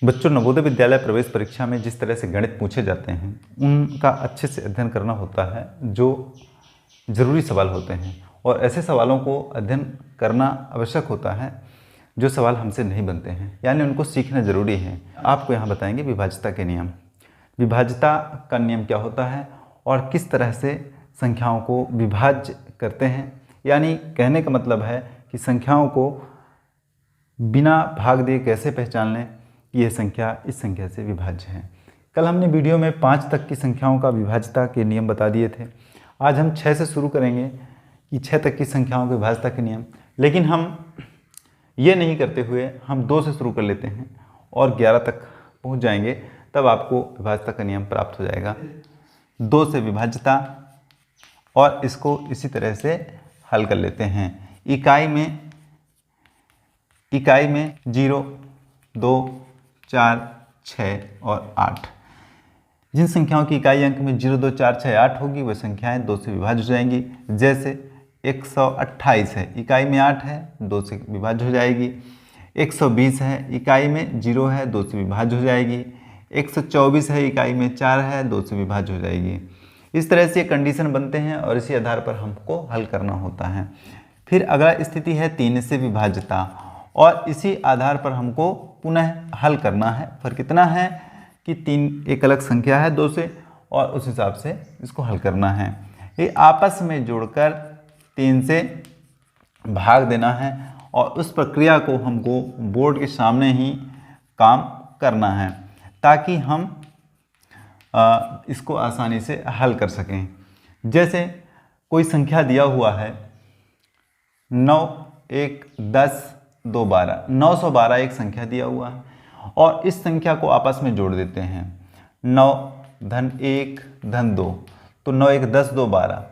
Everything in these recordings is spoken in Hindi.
बच्चों, नवोदय विद्यालय प्रवेश परीक्षा में जिस तरह से गणित पूछे जाते हैं उनका अच्छे से अध्ययन करना होता है, जो ज़रूरी सवाल होते हैं। और ऐसे सवालों को अध्ययन करना आवश्यक होता है जो सवाल हमसे नहीं बनते हैं, यानी उनको सीखना ज़रूरी है। आपको यहाँ बताएंगे विभाज्यता के नियम। विभाज्यता का नियम क्या होता है और किस तरह से संख्याओं को विभाज्य करते हैं, यानी कहने का मतलब है कि संख्याओं को बिना भाग दिए कैसे पहचान लें कि यह संख्या इस संख्या से विभाज्य है। कल हमने वीडियो में 5 तक की संख्याओं का विभाज्यता के नियम बता दिए थे। आज हम 6 से शुरू करेंगे कि 6 तक की संख्याओं के विभाज्यता के नियम, लेकिन हम ये नहीं करते हुए हम 2 से शुरू कर लेते हैं और 11 तक पहुंच जाएंगे, तब आपको विभाज्यता का नियम प्राप्त हो जाएगा। 2 से विभाज्यता, और इसको इसी तरह से हल कर लेते हैं। इकाई में 0, 2, 4, 6 और 8। जिन संख्याओं की इकाई अंक में 0, 2, 4, 6, 8 होगी वह संख्याएं 2 से विभाज्य हो जाएंगी। जैसे 128 है, इकाई में 8 है, 2 से विभाज्य हो जाएगी। 120 है, इकाई में 0 है, 2 से विभाज्य हो जाएगी। 124 है, इकाई में 4 है, 2 से विभाज्य हो जाएगी। इस तरह से कंडीशन बनते हैं और इसी आधार पर हमको हल करना होता है। फिर अगला स्थिति है 3 से विभाज्यता, और इसी आधार पर हमको पुनः हल करना है। फर्क कितना है कि 3 एक अलग संख्या है 2 से, और उस हिसाब से इसको हल करना है। ये आपस में जोड़कर 3 से भाग देना है, और उस प्रक्रिया को हमको बोर्ड के सामने ही काम करना है ताकि हम इसको आसानी से हल कर सकें। जैसे कोई संख्या दिया हुआ है 9, 1, 10, 2, 12। 912 एक संख्या दिया हुआ है और इस संख्या को आपस में जोड़ देते हैं। 9 धन 1 धन 2, तो 9 1 10 2 12,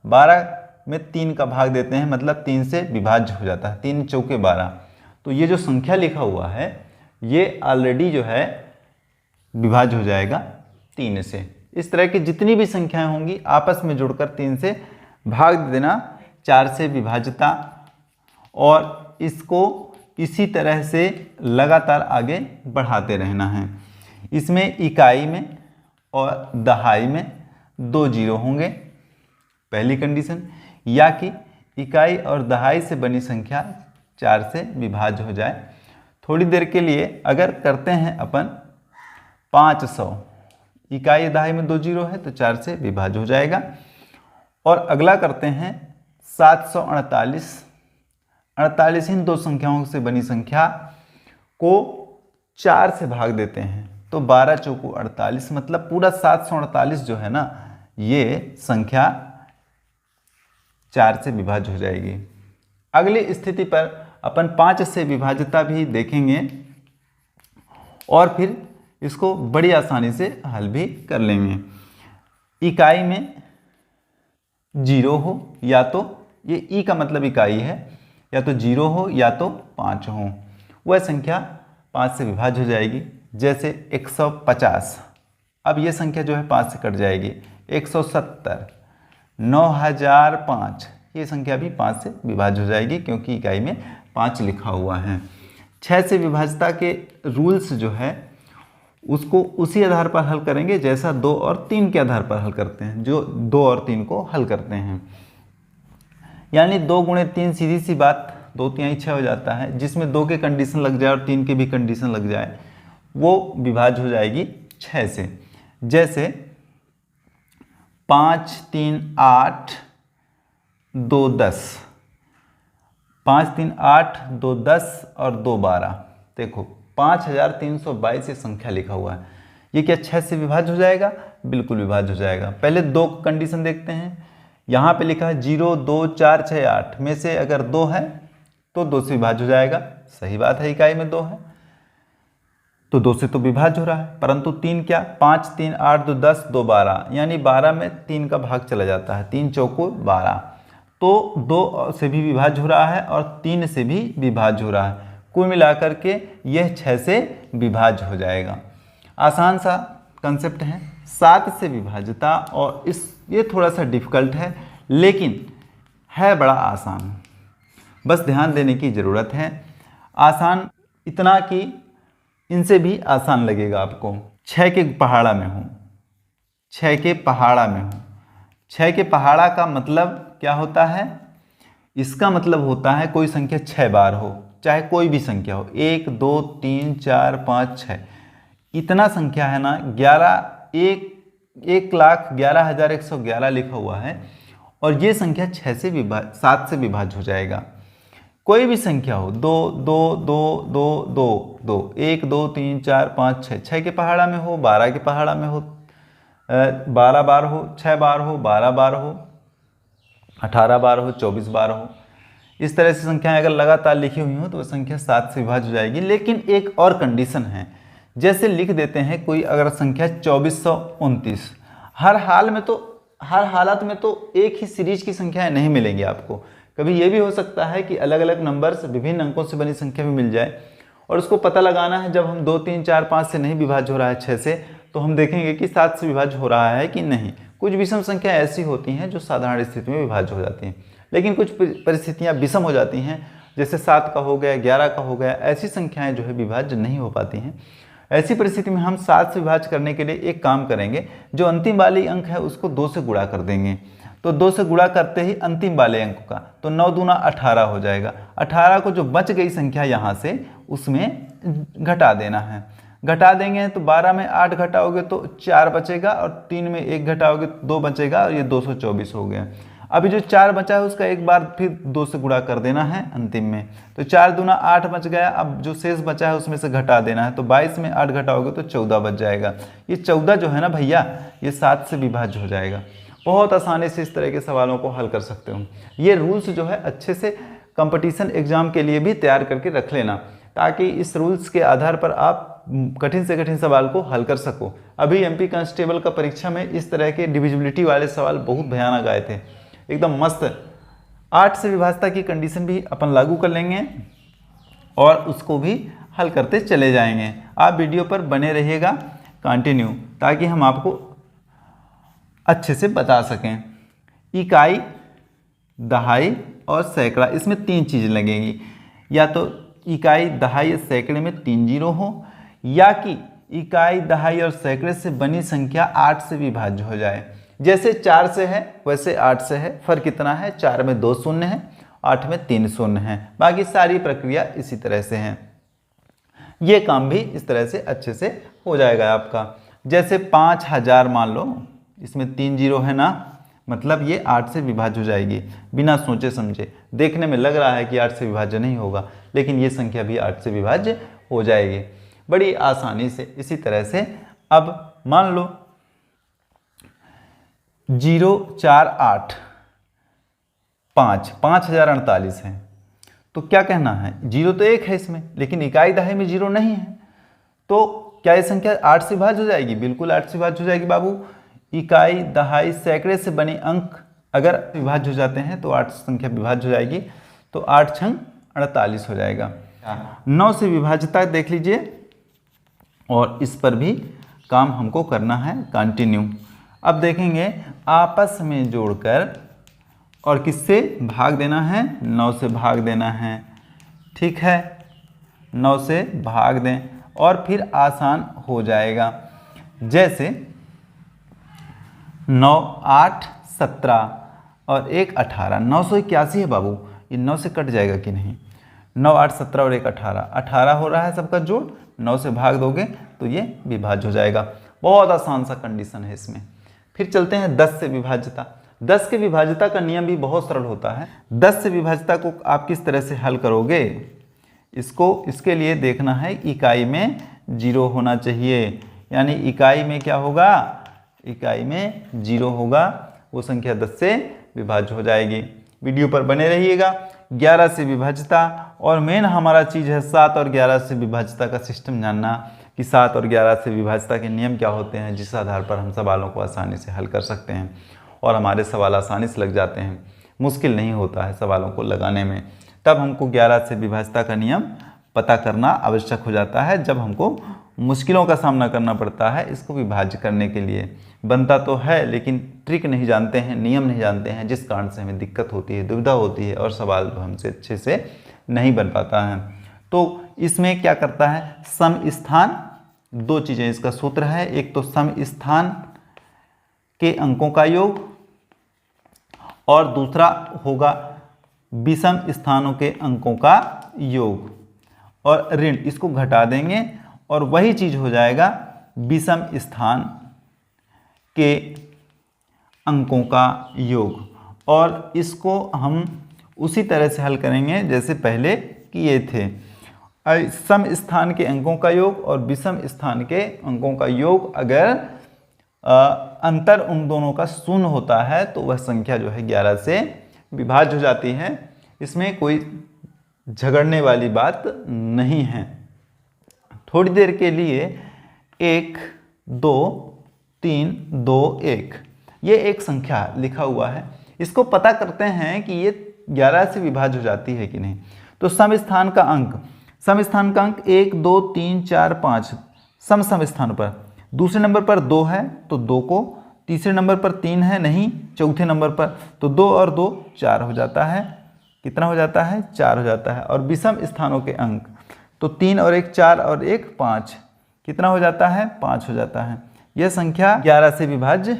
12 में 3 का भाग देते हैं, मतलब 3 से विभाज्य हो जाता है। 3 चौके 12। तो ये जो संख्या लिखा हुआ है ये ऑलरेडी जो है विभाज्य हो जाएगा 3 से। इस तरह की जितनी भी संख्याएं होंगी आपस में जोड़कर 3 से भाग दे देना। 4 से विभाज्यता, और इसको इसी तरह से लगातार आगे बढ़ाते रहना है। इसमें इकाई में और दहाई में 2 जीरो होंगे, पहली कंडीशन, या कि इकाई और दहाई से बनी संख्या 4 से विभाज्य हो जाए। थोड़ी देर के लिए अगर करते हैं अपन 500, इकाई दहाई में 2 जीरो है तो 4 से विभाज्य हो जाएगा। और अगला करते हैं 748। 48 इन 2 संख्याओं से बनी संख्या को 4 से भाग देते हैं, तो 12 चौको 48, मतलब पूरा 748 जो है ना ये संख्या 4 से विभाज्य हो जाएगी। अगली स्थिति पर अपन 5 से विभाज्यता भी देखेंगे और फिर इसको बड़ी आसानी से हल भी कर लेंगे। इकाई में 0 हो, या तो ये ई का मतलब इकाई है, या तो 0 हो या तो 5 हो, वह संख्या 5 से विभाज्य हो जाएगी। जैसे 150, अब ये संख्या जो है 5 से कट जाएगी। 170, 9005, ये संख्या भी 5 से विभाज्य हो जाएगी क्योंकि इकाई में 5 लिखा हुआ है। 6 से विभाज्यता के रूल्स जो है उसको उसी आधार पर हल करेंगे जैसा 2 और 3 के आधार पर हल करते हैं, जो 2 और 3 को हल करते हैं। यानी 2 गुणे 3, सीधी सी बात 2 तिहाई 6 हो जाता है। जिसमें 2 के कंडीशन लग जाए और 3 के भी कंडीशन लग जाए वो विभाज्य हो जाएगी 6 से। जैसे 5 3 8 2 10, 5 3 8 2 10 और 2 12। देखो 5322 ये संख्या लिखा हुआ है, ये क्या 6 से विभाज्य हो जाएगा? बिल्कुल विभाज्य हो जाएगा। पहले 2 कंडीशन देखते हैं। यहाँ पे लिखा है 0 2 4 6 8 में से अगर 2 है तो 2 से विभाज्य हो जाएगा। सही बात है, इकाई में 2 है तो 2 से तो विभाज्य हो रहा है, परंतु 3 क्या? 5 3 8 2 10 2 12, यानी 12 में 3 का भाग चला जाता है। 3 चौको 12, तो 2 से भी विभाज्य हो रहा है और 3 से भी विभाज्य हो रहा है। कुल मिलाकर के यह 6 से विभाज्य हो जाएगा। आसान सा कंसेप्ट है। 7 से विभाज्यता, और ये थोड़ा सा डिफिकल्ट है लेकिन है बड़ा आसान, बस ध्यान देने की ज़रूरत है। आसान इतना कि इनसे भी आसान लगेगा आपको। 6 के पहाड़ा में हूँ, 6 के पहाड़ा में हूँ। 6 के पहाड़ा का मतलब क्या होता है? इसका मतलब होता है कोई संख्या 6 बार हो, चाहे कोई भी संख्या हो, 1 2 3 4 5 6, इतना संख्या है ना, 1,11,111 लिखा हुआ है, और ये संख्या 7 से विभाज्य हो जाएगा। कोई भी संख्या हो, 2 2 2 2 2 2, 1 2 3 4 5 6, 6 के पहाड़ा में हो, 12 के पहाड़ा में हो, 12 बार हो, 6 बार हो, 12 बार हो, 18 बार हो, 24 बार हो, इस तरह से संख्याएं अगर लगातार लिखी हुई हो तो वह संख्या 7 से विभाज्य हो जाएगी। लेकिन एक और कंडीशन है, जैसे लिख देते हैं कोई अगर संख्या 2429, हर हालत में तो एक ही सीरीज की संख्याएं नहीं मिलेंगी आपको। कभी ये भी हो सकता है कि अलग अलग नंबर्स, विभिन्न अंकों से बनी संख्या भी मिल जाए, और उसको पता लगाना है जब हम 2 3 4 5 से नहीं विभाज्य हो रहा है 6 से, तो हम देखेंगे कि 7 से विभाज्य हो रहा है कि नहीं। कुछ विषम संख्या ऐसी होती हैं जो साधारण स्थिति में विभाज्य हो जाती हैं, लेकिन कुछ परिस्थितियां विषम हो जाती हैं, जैसे 7 का हो गया, 11 का हो गया, ऐसी संख्याएं जो है विभाज्य नहीं हो पाती हैं। ऐसी परिस्थिति में हम 7 से विभाज्य करने के लिए एक काम करेंगे, जो अंतिम वाली अंक है उसको 2 से गुणा कर देंगे। तो 2 से गुणा करते ही अंतिम वाले अंक का, तो 9 दूना 18 हो जाएगा। 18 को जो बच गई संख्या यहाँ से उसमें घटा देना है। घटा देंगे तो 12 में 8 घटाओगे तो 4 बचेगा, और 3 में 1 घटाओगे तो 2 बचेगा, और ये 224 हो गया। अभी जो 4 बचा है उसका एक बार फिर 2 से गुणा कर देना है अंतिम में, तो 4 दूना 8 बच गया। अब जो शेष बचा है उसमें से घटा देना है, तो 22 में 8 घटाओगे तो 14 बच जाएगा। ये 14 जो है ना भैया, ये 7 से विभाज्य हो जाएगा। बहुत आसानी से इस तरह के सवालों को हल कर सकते हो। ये रूल्स जो है अच्छे से कंपटीशन एग्जाम के लिए भी तैयार करके रख लेना, ताकि इस रूल्स के आधार पर आप कठिन से कठिन सवाल को हल कर सको। अभी एमपी कांस्टेबल का परीक्षा में इस तरह के डिविजिबिलिटी वाले सवाल बहुत भयानक आए थे, एकदम मस्त। 8 से विभाज्यता की कंडीशन भी अपन लागू कर लेंगे और उसको भी हल करते चले जाएंगे। आप वीडियो पर बने रहिएगा कंटिन्यू, ताकि हम आपको अच्छे से बता सकें। इकाई, दहाई और सैकड़ा, इसमें 3 चीज़ें लगेंगी, या तो इकाई, दहाई या सैकड़े में 3 जीरो हो, या कि इकाई, दहाई और सैकड़े से बनी संख्या 8 से विभाज्य हो जाए। जैसे 4 से है वैसे 8 से है, फर्क कितना है, 4 में 2 शून्य है, 8 में 3 शून्य है, बाकी सारी प्रक्रिया इसी तरह से है। ये काम भी इस तरह से अच्छे से हो जाएगा आपका। जैसे 5000 मान लो, इसमें 3 जीरो है ना, मतलब ये 8 से विभाज्य हो जाएगी बिना सोचे समझे। देखने में लग रहा है कि 8 से विभाज्य नहीं होगा, लेकिन ये संख्या भी 8 से विभाज्य हो जाएगी बड़ी आसानी से। इसी तरह से अब मान लो 0 4 8 5, 5048 है, तो क्या कहना है, जीरो तो 1 है इसमें, लेकिन इकाई दहाई में जीरो नहीं है, तो क्या ये संख्या 8 से विभाज्य हो जाएगी? बिल्कुल 8 से विभाज्य हो जाएगी बाबू। इकाई, दहाई, सैकड़े से बने अंक अगर विभाज्य हो जाते हैं तो 8 संख्या विभाज्य हो जाएगी, तो 8 छंग 48 हो जाएगा। 9 से विभाज्यता देख लीजिए, और इस पर भी काम हमको करना है कंटिन्यू। अब देखेंगे आपस में जोड़कर, और किससे भाग देना है, 9 से भाग देना है, ठीक है, 9 से भाग दें और फिर आसान हो जाएगा। जैसे 9 8 17 और 1 18, 981 है बाबू, ये 9 से कट जाएगा कि नहीं, 9 8 17 और 1 18, 18 हो रहा है सबका जोड़, 9 से भाग दोगे तो ये विभाज्य हो जाएगा। बहुत आसान सा कंडीशन है इसमें। फिर चलते हैं 10 से विभाज्यता। 10 के विभाज्यता का नियम भी बहुत सरल होता है। 10 से विभाज्यता को आप किस तरह से हल करोगे, इसके लिए देखना है इकाई में 0 होना चाहिए, यानी इकाई में क्या होगा, इकाई में 0 होगा, वो संख्या 10 से विभाज्य हो जाएगी। वीडियो पर बने रहिएगा। 11 से विभाज्यता, और मेन हमारा चीज़ है 7 और 11 से विभाज्यता का सिस्टम जानना, कि 7 और 11 से विभाज्यता के नियम क्या होते हैं, जिस आधार पर हम सवालों को आसानी से हल कर सकते हैं और हमारे सवाल आसानी से लग जाते हैं। मुश्किल नहीं होता है सवालों को लगाने में। तब हमको 11 से विभाज्यता का नियम पता करना आवश्यक हो जाता है, जब हमको मुश्किलों का सामना करना पड़ता है इसको विभाज्य करने के लिए। बनता तो है लेकिन ट्रिक नहीं जानते हैं, नियम नहीं जानते हैं, जिस कारण से हमें दिक्कत होती है, दुविधा होती है और सवाल हमसे अच्छे से नहीं बन पाता है। तो इसमें क्या करता है, सम स्थान, दो चीज़ें इसका सूत्र है, एक तो सम स्थान के अंकों का योग और दूसरा होगा विषम स्थानों के अंकों का योग, और ऋण इसको घटा देंगे और वही चीज हो जाएगा विषम स्थान के अंकों का योग। और इसको हम उसी तरह से हल करेंगे जैसे पहले किए थे। सम स्थान के अंकों का योग और विषम स्थान के अंकों का योग, अगर अंतर उन दोनों का शून्य होता है तो वह संख्या जो है 11 से विभाज्य हो जाती है। इसमें कोई झगड़ने वाली बात नहीं है। थोड़ी देर के लिए 1 2 3 2 1 ये एक संख्या लिखा हुआ है, इसको पता करते हैं कि ये 11 से विभाज्य हो जाती है कि नहीं। तो सम स्थान का अंक 1 2 3 4 5 सम स्थान पर, दूसरे नंबर पर 2 है तो 2 को, तीसरे नंबर पर 3 है नहीं, चौथे नंबर पर तो 2 और 2 4 हो जाता है। कितना हो जाता है, 4 हो जाता है। और विषम स्थानों के अंक तो 3 और 1 4 और 1 5, कितना हो जाता है, 5 हो जाता है। यह संख्या 11 से विभाज्य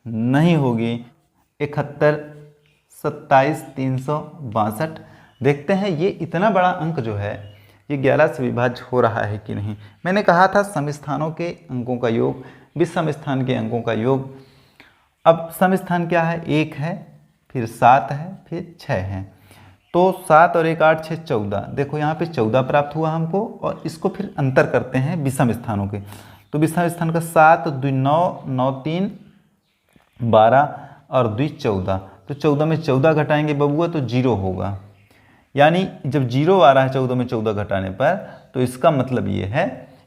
नहीं होगी। 71 27 362। देखते हैं ये इतना बड़ा अंक जो है ये 11 से विभाज्य हो रहा है कि नहीं। मैंने कहा था सम स्थानों के अंकों का योग विषम स्थान के अंकों का योग। अब सम स्थान क्या है, 1 है, फिर 7 है, फिर 6 है। तो 7 और 1 8 6 14, देखो यहाँ पे 14 प्राप्त हुआ हमको। और इसको फिर अंतर करते हैं विषम स्थानों के, तो विषम स्थान का 7 2 9 9 3 12 और 2 14, तो 14 में 14 घटाएंगे बबुआ तो 0 होगा। यानी जब 0 आ रहा है 14 में 14 घटाने पर, तो इसका मतलब ये है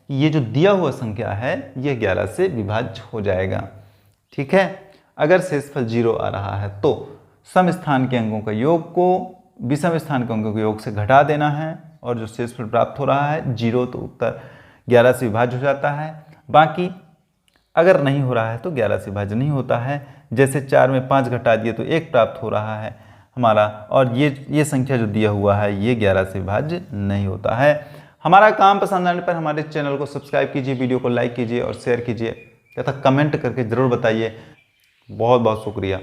कि ये जो दिया हुआ संख्या है ये 11 से विभाज्य हो जाएगा। ठीक है, अगर शेषफल 0 आ रहा है तो सम स्थान के अंकों का योग को विषम स्थान के अंकों के योग से घटा देना है, और जो शेषफल प्राप्त हो रहा है 0, तो उत्तर 11 से विभाज्य हो जाता है। बाकी अगर नहीं हो रहा है तो 11 से विभाज्य नहीं होता है। जैसे 4 में 5 घटा दिए तो 1 प्राप्त हो रहा है हमारा, और ये संख्या जो दिया हुआ है ये 11 से विभाज्य नहीं होता है। हमारा काम पसंद आने पर हमारे चैनल को सब्सक्राइब कीजिए, वीडियो को लाइक कीजिए और शेयर कीजिए तथा कमेंट करके ज़रूर बताइए। बहुत बहुत शुक्रिया।